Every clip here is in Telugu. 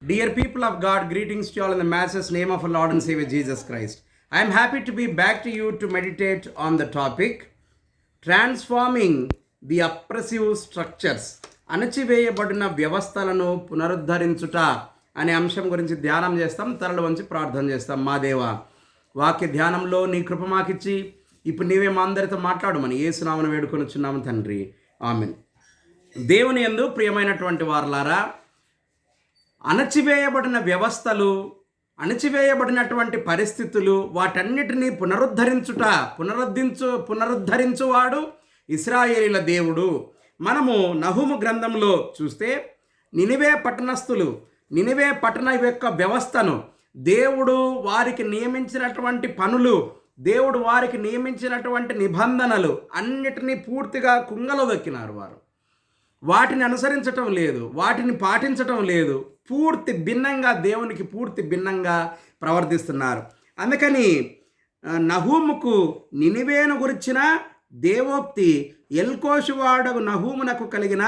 Dear people of God, greetings to you all in the Master's name of our Lord and Savior Jesus Christ. I am happy to be back to you to meditate on the topic Transforming the Oppressive Structures. అణచివేయబడిన వ్యవస్థలను పునరుద్ధరించుట అనే అంశం గురించి ధ్యానం చేస్తాం. తరలి వంచి ప్రార్థన చేస్తాం. మా దేవ, వాక్య ధ్యానంలో నీ కృప మాకిచ్చి ఇప్పుడు నీవే మా అందరితో మాట్లాడమని యేసునామమున వేడుకొనుచున్నాము తండ్రి. ఆమేన్. దేవుని యందు ప్రియమైనటువంటి వారలారా, అణచివేయబడిన వ్యవస్థలు, అణచివేయబడినటువంటి పరిస్థితులు, వాటన్నిటినీ పునరుద్ధరించువాడు ఇశ్రాయేలీల దేవుడు. మనము నహూము గ్రంథంలో చూస్తే నినివే పట్టణ యొక్క వ్యవస్థను దేవుడు వారికి నియమించినటువంటి పనులు, దేవుడు వారికి నియమించినటువంటి నిబంధనలు అన్నిటినీ పూర్తిగా కుంగలో దొక్కినారు. వారు వాటిని అనుసరించటం లేదు, వాటిని పాటించటం లేదు, దేవునికి పూర్తి భిన్నంగా ప్రవర్తిస్తున్నారు. అందుకని నహూముకు నినివేను గురించిన దేవోక్తి ఎల్కోషువాడగు నహూమునకు కలిగిన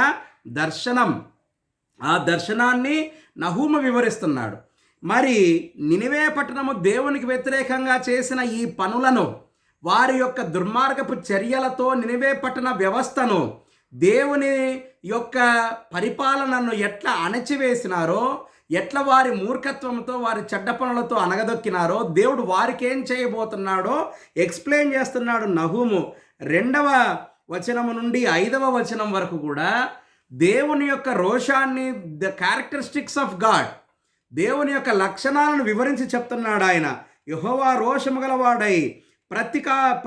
దర్శనం, ఆ దర్శనాన్ని నహూము వివరిస్తున్నాడు. మరి నినివే పట్టణము దేవునికి వ్యతిరేకంగా చేసిన ఈ పనులను, వారి యొక్క దుర్మార్గపు చర్యలతో నినివే పట్టణ వ్యవస్థను, దేవుని యొక్క పరిపాలనను ఎట్లా అణచివేసినారో, ఎట్లా వారి మూర్ఖత్వంతో, వారి చెడ్డ పనులతో అనగదొక్కినారో, దేవుడు వారికి ఏం చేయబోతున్నాడో ఎక్స్ప్లెయిన్ చేస్తున్నాడు నహూము. 2వ వచనము నుండి 5వ వచనం వరకు కూడా దేవుని యొక్క రోషాన్ని, ద క్యారెక్టరిస్టిక్స్ ఆఫ్ గాడ్, దేవుని యొక్క లక్షణాలను వివరించి చెప్తున్నాడు. ఆయన యెహోవా రోషము గలవాడై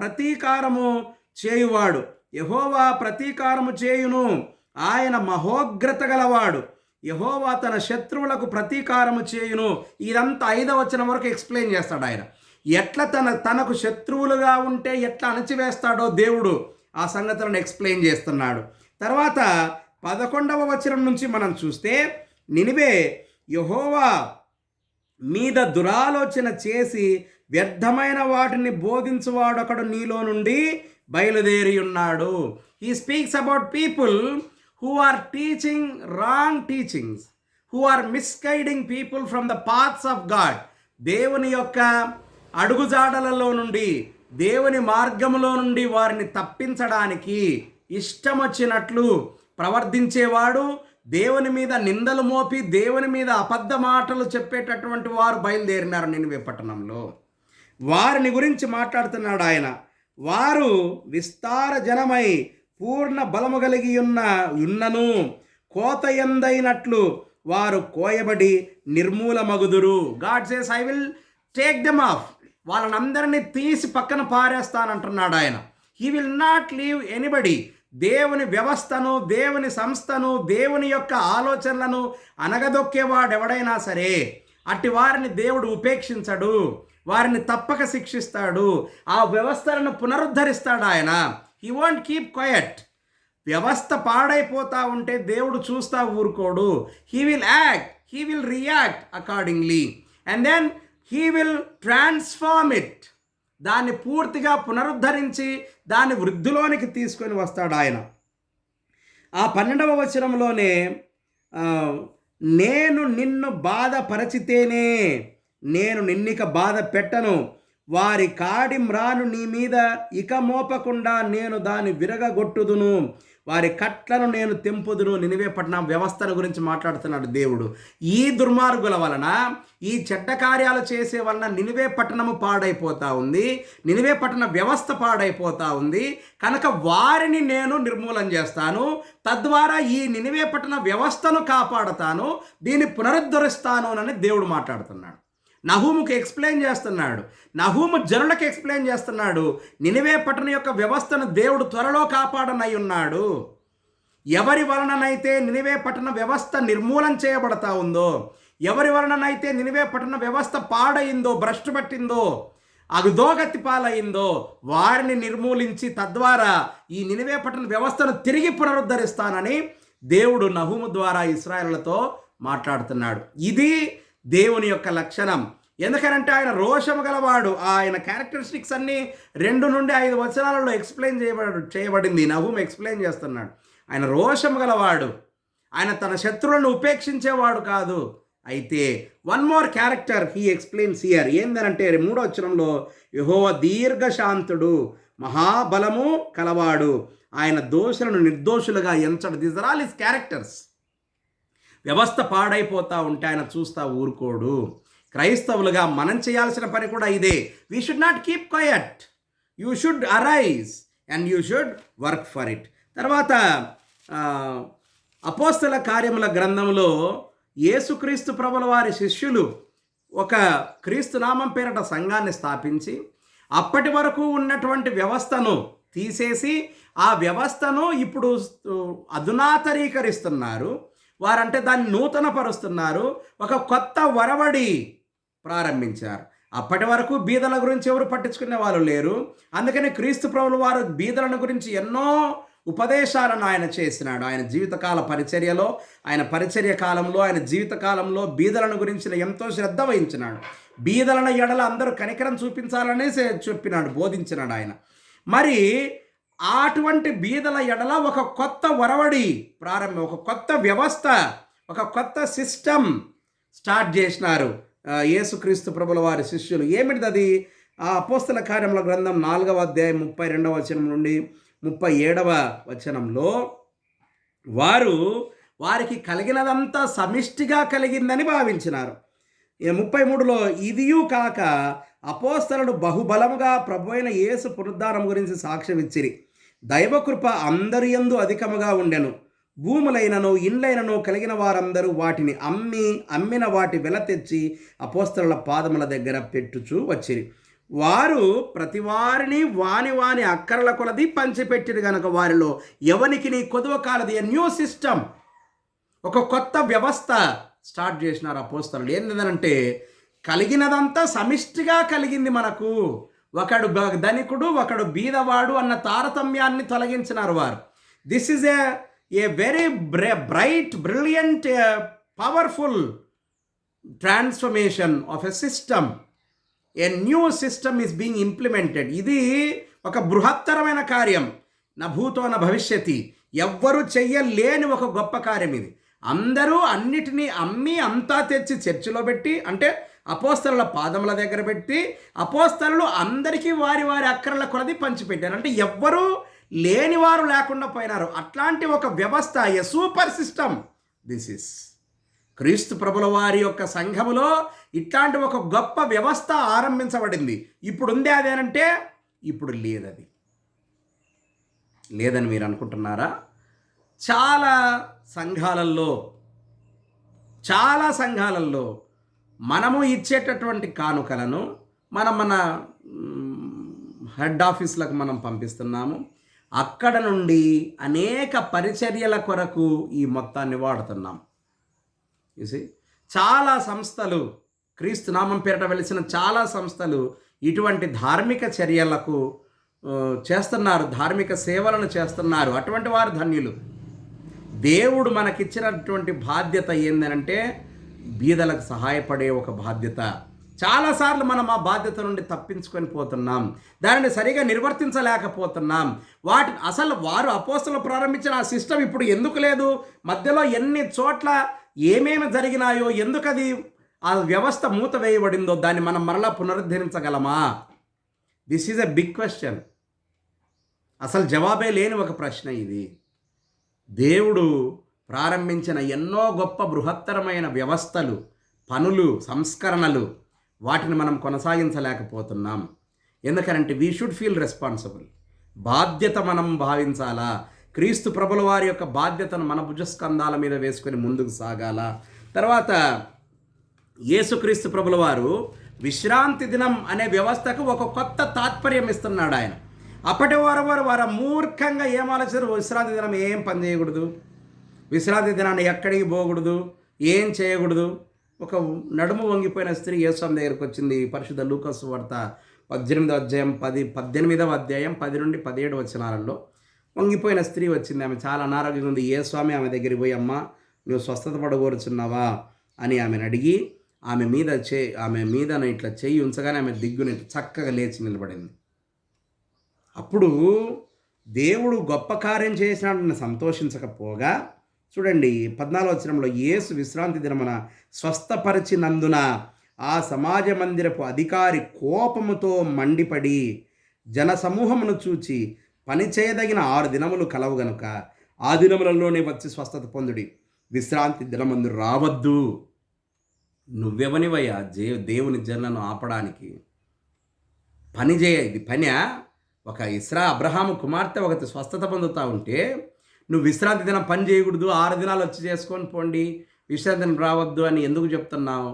ప్రతీకారము చేయువాడు, యెహోవా ప్రతీకారము చేయును, ఆయన మహోగ్రత గలవాడు, యెహోవా తన శత్రువులకు ప్రతీకారము చేయును. ఇదంతా 5వ వచనం వరకు ఎక్స్ప్లెయిన్ చేస్తాడు. ఆయన ఎట్లా తనకు శత్రువులుగా ఉంటే ఎట్లా అణచివేస్తాడో దేవుడు ఆ సంగతులను ఎక్స్ప్లెయిన్ చేస్తున్నాడు. తర్వాత 11వ వచనం నుంచి మనం చూస్తే, నినివే యెహోవా మీద దురాలోచన చేసి వ్యర్థమైన వాటిని బోధించువాడొకడు నీలో నుండి బయలుదేరి ఉన్నాడు. He speaks about people who are teaching wrong teachings, who are misguiding people from the paths of God. దేవుని యొక్క అడుగుజాడలలో నుండి, దేవుని మార్గములో నుండి వారిని తప్పించడానికి ఇష్టం వచ్చినట్లు ప్రవర్తించేవాడు, దేవుని మీద నిందలు మోపి దేవుని మీద అబద్ధ మాటలు చెప్పేటటువంటి వారు బయలుదేరినారు నినివే పట్టణంలో. వారిని గురించి మాట్లాడుతున్నాడు ఆయన. వారు విస్తార జనమై పూర్ణ బలము కలిగి ఉన్నను కోత ఎందైనట్లు వారు కోయబడి నిర్మూలమగుదురు. God says, I will take them off. వాళ్ళనందరినీ తీసి పక్కన పారేస్తానంటున్నాడు ఆయన. He will not leave anybody. దేవుని వ్యవస్థను, దేవుని సంస్థను, దేవుని యొక్క ఆలోచనలను అనగదొక్కేవాడు ఎవడైనా సరే, అట్టి వారిని దేవుడు ఉపేక్షించడు, వారిని తప్పక శిక్షిస్తాడు, ఆ వ్యవస్థలను పునరుద్ధరిస్తాడు ఆయన. He want keep quiet. వ్యవస్థ పాడైపోతా ఉంటే దేవుడు చూస్తా ఊరుకోడు. He will act, he will react accordingly, and then he will transform it. దాన్ని పూర్తిగా పునరుద్ధరించి దాన్ని వృద్ధిలోనికి తీసుకొని వస్తాడు ఆయన. ఆ 12వ వచనంలోనే, నేను నిన్ను బాధపరచితేనే నేను నిన్నిక బాధ పెట్టను, వారి కాడి మ్రాను నీ మీద ఇక మోపకుండా నేను దాన్ని విరగగొట్టుదును, వారి కట్లను నేను తెంపుదును. నినివే పట్టణ వ్యవస్థల గురించి మాట్లాడుతున్నాడు దేవుడు. ఈ దుర్మార్గుల వలన, ఈ చెడ్డ కార్యాలు చేసే వలన నినివే పట్టణము పాడైపోతా ఉంది, నినివే పట్టణ వ్యవస్థ పాడైపోతా ఉంది. కనుక వారిని నేను నిర్మూలన చేస్తాను, తద్వారా ఈ నినివే పట్టణ వ్యవస్థను కాపాడుతాను, దీన్ని పునరుద్ధరిస్తాను అని దేవుడు మాట్లాడుతున్నాడు. నహూముకి ఎక్స్ప్లెయిన్ చేస్తున్నాడు, నహూము జనులకు ఎక్స్ప్లెయిన్ చేస్తున్నాడు. నినివే పట్టణ యొక్క వ్యవస్థను దేవుడు త్వరలో కాపాడనై ఉన్నాడు. ఎవరి వలననైతే నినివే పట్టణ వ్యవస్థ నిర్మూలన చేయబడతా ఉందో, ఎవరి వలననైతే నినివే పట్టణ వ్యవస్థ పాడైందో, భ్రష్టు పట్టిందో, అగుదోగతి పాలైందో, వారిని నిర్మూలించి తద్వారా ఈ నినివే పట్టణ వ్యవస్థను తిరిగి పునరుద్ధరిస్తానని దేవుడు నహూము ద్వారా ఇశ్రాయేలులతో మాట్లాడుతున్నాడు. ఇది దేవుని యొక్క లక్షణం. ఎందుకనంటే ఆయన రోషము గలవాడు. ఆయన క్యారెక్టరిస్టిక్స్ అన్నీ 2 నుండి 5 వచనాలలో ఎక్స్ప్లెయిన్ చేయబడింది. నహూము ఎక్స్ప్లెయిన్ చేస్తున్నాడు. ఆయన రోషము గలవాడు, ఆయన తన శత్రువులను ఉపేక్షించేవాడు కాదు, అయితే one more character he explains here ఏందనంటే 3వ వచనంలో యెహోవా దీర్ఘశాంతుడు, మహాబలము కలవాడు, ఆయన దోషులను నిర్దోషులుగా ఎంచడు. These are all his characters. వ్యవస్థ పాడైపోతూ ఉంటే ఆయన చూస్తా ఊరుకోడు. క్రైస్తవులుగా మనం చేయాల్సిన పని కూడా ఇదే. We should not keep quiet, you should arise and you should work for it. తర్వాత అపోస్తల కార్యముల గ్రంథంలో యేసుక్రీస్తు ప్రభుల వారి శిష్యులు ఒక క్రీస్తు నామం పేరట సంఘాన్ని స్థాపించి అప్పటి వరకు ఉన్నటువంటి వ్యవస్థను తీసేసి ఆ వ్యవస్థను ఇప్పుడు అధునాతరీకరిస్తున్నారు. వారంటే దాన్ని నూతనపరుస్తున్నారు. ఒక కొత్త వరవడి ప్రారంభించారు. అప్పటి వరకు బీదల గురించి ఎవరు పట్టించుకునే వాళ్ళు లేరు. అందుకని క్రీస్తు ప్రభుల వారు బీదలను గురించి ఎన్నో ఉపదేశాలను ఆయన చేసినాడు. ఆయన జీవితకాల పరిచర్యలో, ఆయన పరిచర్య కాలంలో, ఆయన జీవితకాలంలో బీదలను గురించి ఎంతో శ్రద్ధ వహించినాడు. బీదలను ఎడల అందరూ కనికరం చూపించాలనే చెప్పినాడు, బోధించినాడు ఆయన. మరి అటువంటి బీదల ఎడల ఒక కొత్త వరవడి ఒక కొత్త వ్యవస్థ, ఒక కొత్త సిస్టమ్ స్టార్ట్ చేసినారు యేసుక్రీస్తు ప్రభుల వారి శిష్యులు. ఏమిటిది అది? ఆ అపోస్తల కార్యముల గ్రంథం 4వ అధ్యాయం 32వ వచనం నుండి 37వ వచనంలో వారికి కలిగినదంతా సమిష్టిగా కలిగిందని భావించినారు. 33లో ఇదియు కాక అపోస్తలుడు బహుబలముగా ప్రభువైన యేసు పునరుద్ధానం గురించి సాక్ష్యం ఇచ్చిరి. దైవకృప అందరి యందు అధికముగా ఉండెను. భూములైనను ఇండ్లైనను కలిగిన వారందరూ వాటిని అమ్మిన వాటి వెల తెచ్చి అపోస్తలుల పాదముల దగ్గర పెట్టుచూ వచ్చిరి. వారు ప్రతి వారిని వాని అక్కరల కొలది పంచిపెట్టిరు గనుక వారిలో ఎవనికి నీ కొదువ కాలది. న్యూ సిస్టమ్, ఒక కొత్త వ్యవస్థ స్టార్ట్ చేసినారు అపోస్తలులు. ఏంటంటే కలిగినదంతా సమిష్టిగా కలిగింది మనకు. ఒకడు ధనికుడు, ఒకడు బీదవాడు అన్న తారతమ్యాన్ని తొలగించినారు వారు. This is a very bright, brilliant, powerful transformation of a system. A new system is being implemented. ఇది ఒక బృహత్తరమైన కార్యం. నా భూతో నా భవిష్యతి ఎవ్వరూ చెయ్యలేని ఒక గొప్ప కార్యం ఇది. అందరూ అన్నిటినీ అమ్మి అంతా తెచ్చి చర్చిలో పెట్టి, అంటే అపోస్తలుల పాదముల దగ్గర పెట్టి అపోస్తలులు అందరికీ వారి అక్కరల కొలది పంచిపెట్టారు. అంటే ఎవ్వరూ లేనివారు లేకుండా పోయినారు. అట్లాంటి ఒక వ్యవస్థ, ఏ సూపర్ సిస్టమ్ దిస్ ఇస్. క్రీస్తు ప్రభుల వారి యొక్క సంఘములో ఇట్లాంటి ఒక గొప్ప వ్యవస్థ ఆరంభించబడింది. ఇప్పుడు ఉంది అదేనంటే ఇప్పుడు లేదని మీరు అనుకుంటున్నారా? చాలా సంఘాలలో మనము ఇచ్చేటటువంటి కానుకలను మన హెడ్ ఆఫీసులకు మనం పంపిస్తున్నాము. అక్కడ నుండి అనేక పరిచర్యల కొరకు ఈ మొత్తాన్ని వాడుతున్నాం. చూసి చాలా సంస్థలు, క్రీస్తు నామం పేరిట వెలిసిన చాలా సంస్థలు ఇటువంటి ధార్మిక చర్యలకు చేస్తున్నారు, ధార్మిక సేవలను చేస్తున్నారు. అటువంటి వారు ధన్యులు. దేవుడు మనకిచ్చినటువంటి బాధ్యత ఏంటంటే బీదలకు సహాయపడే ఒక బాధ్యత. చాలాసార్లు మనం ఆ బాధ్యత నుండి తప్పించుకొని పోతున్నాం, దానిని సరిగా నిర్వర్తించలేకపోతున్నాం. అసలు వారు అపోస్తలులు ప్రారంభించిన ఆ సిస్టమ్ ఇప్పుడు ఎందుకు లేదు? మధ్యలో ఎన్ని చోట్ల ఏమేమి జరిగినాయో, ఎందుకు అది ఆ వ్యవస్థ మూత వేయబడిందో దాన్ని మనం మరలా పునరుద్ధరించగలమా? This is a big question. అసలు జవాబే లేని ఒక ప్రశ్న ఇది. దేవుడు ప్రారంభించిన ఎన్నో గొప్ప బృహత్తరమైన వ్యవస్థలు, పనులు, సంస్కరణలు, వాటిని మనం కొనసాగించలేకపోతున్నాం. ఎందుకంటే వీ షుడ్ ఫీల్ రెస్పాన్సిబుల్. బాధ్యత మనం భావించాలా? క్రీస్తు ప్రభుల వారి యొక్క బాధ్యతను మన భుజస్కంధాల మీద వేసుకొని ముందుకు సాగాల. తర్వాత యేసుక్రీస్తు ప్రభుల వారు విశ్రాంతి దినం అనే వ్యవస్థకు ఒక కొత్త తాత్పర్యం ఇస్తున్నాడు ఆయన. అప్పటి వారు మూర్ఖంగా ఏం ఆలోచించారు? విశ్రాంతి దినం ఏం పని చేయకూడదు, విశ్రాంతి దినాన్ని ఎక్కడికి పోకూడదు, ఏం చేయకూడదు. ఒక నడుము వంగిపోయిన స్త్రీ యేసుస్వామి దగ్గరికి వచ్చింది. పరిశుద్ధ లూకా సువార్త 18వ అధ్యాయం 18వ అధ్యాయం 10 నుండి 17 వచనాలలో వంగిపోయిన స్త్రీ వచ్చింది. ఆమె చాలా అనారోగ్యంగా ఉంది. యేసుస్వామి ఆమె దగ్గరికి పోయి, అమ్మ నువ్వు స్వస్థత పడగోరుచున్నావా అని ఆమెను అడిగి ఆమె మీద ఇట్లా చెయ్యి ఉంచగానే ఆమె దిగ్గుని చక్కగా లేచి నిలబడింది. అప్పుడు దేవుడు గొప్ప కార్యం చేసినాడని సంతోషించకపోగా, చూడండి 14వ వచనంలో, యేసు విశ్రాంతి దినమున స్వస్థపరిచినందున ఆ సమాజ మందిరపు అధికారి కోపముతో మండిపడి జనసమూహమును చూచి, పని చేయదగిన 6 దినములు కలవు గనుక ఆ దినములలోనే వచ్చి స్వస్థత పొందుడి, విశ్రాంతి దినమందు రావద్దు. నువ్వెవనివయ్యా దేవుని జనులను ఆపడానికి? పని చేయ, ఇది పనా? ఒక అబ్రహాము కుమార్తె ఒకటి స్వస్థత పొందుతూ ఉంటే నువ్వు విశ్రాంతి దినం పని చేయకూడదు, 6 దినాలు వచ్చి చేసుకొని పోండి, విశ్రాంతి దినం రావద్దు అని ఎందుకు చెప్తున్నావు?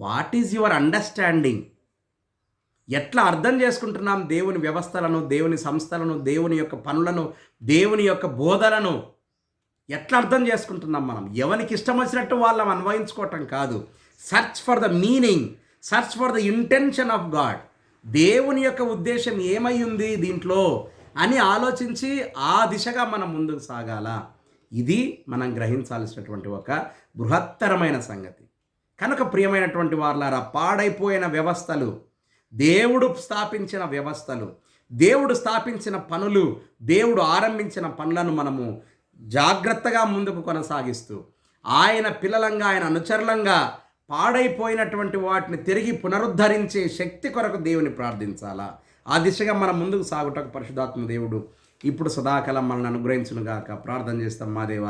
What is your understanding? ఎట్లా అర్థం చేసుకుంటున్నాం దేవుని వ్యవస్థలను, దేవుని సంస్థలను, దేవుని యొక్క పనులను, దేవుని యొక్క బోధలను ఎట్లా అర్థం చేసుకుంటున్నాం మనం? ఎవరికి ఇష్టం వచ్చినట్టు వాళ్ళం అన్వయించుకోవటం కాదు. Search for the meaning, search for the intention of God. దేవుని యొక్క ఉద్దేశం ఏమై ఉంది దీంట్లో అని ఆలోచించి ఆ దిశగా మనం ముందుకు సాగాల. ఇది మనం గ్రహించాల్సినటువంటి ఒక బృహత్తరమైన సంగతి. కనుక ప్రియమైనటువంటి వారలారా, పాడైపోయిన వ్యవస్థలు, దేవుడు స్థాపించిన వ్యవస్థలు, దేవుడు స్థాపించిన పనులు, దేవుడు ఆరంభించిన పనులను మనము జాగ్రత్తగా ముందుకు కొనసాగిస్తూ ఆయన పిల్లలంగా, ఆయన అనుచరులంగా పాడైపోయినటువంటి వాటిని తిరిగి పునరుద్ధరించే శక్తి కొరకు దేవుని ప్రార్థించాలా. ఆ దిశగా మనం ముందుకు సాగుటకు పరిశుద్ధాత్మ దేవుడు ఇప్పుడు సదాకాలం మనల్ని అనుగ్రహించునుగాక. ప్రార్థన చేస్తాం. మా దేవ,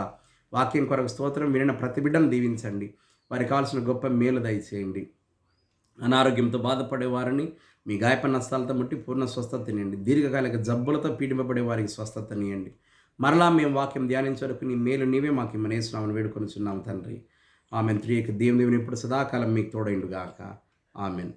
వాక్యం కొరకు స్తోత్రం. వినిన ప్రతి బిడ్డను దీవించండి, వారికి కావాల్సిన గొప్ప మేలు దయచేయండి. అనారోగ్యంతో బాధపడే వారిని మీ గాయపడిన స్థలాలతో ముట్టి పూర్ణ స్వస్థత తినండి. దీర్ఘకాలిక జబ్బులతో పీడింపబడే వారికి స్వస్థతనియండి. మరలా మేము వాక్యం ధ్యానించడానికి నీ మేలు నీవే మాకు ఇమ్మనేస్తున్నామని వేడుకొనిచున్నాం తండ్రి. ఆమెన్. త్రియక దేవుని ఇప్పుడు సదాకాలం మీకు తోడైండుగాక. ఆమెన్.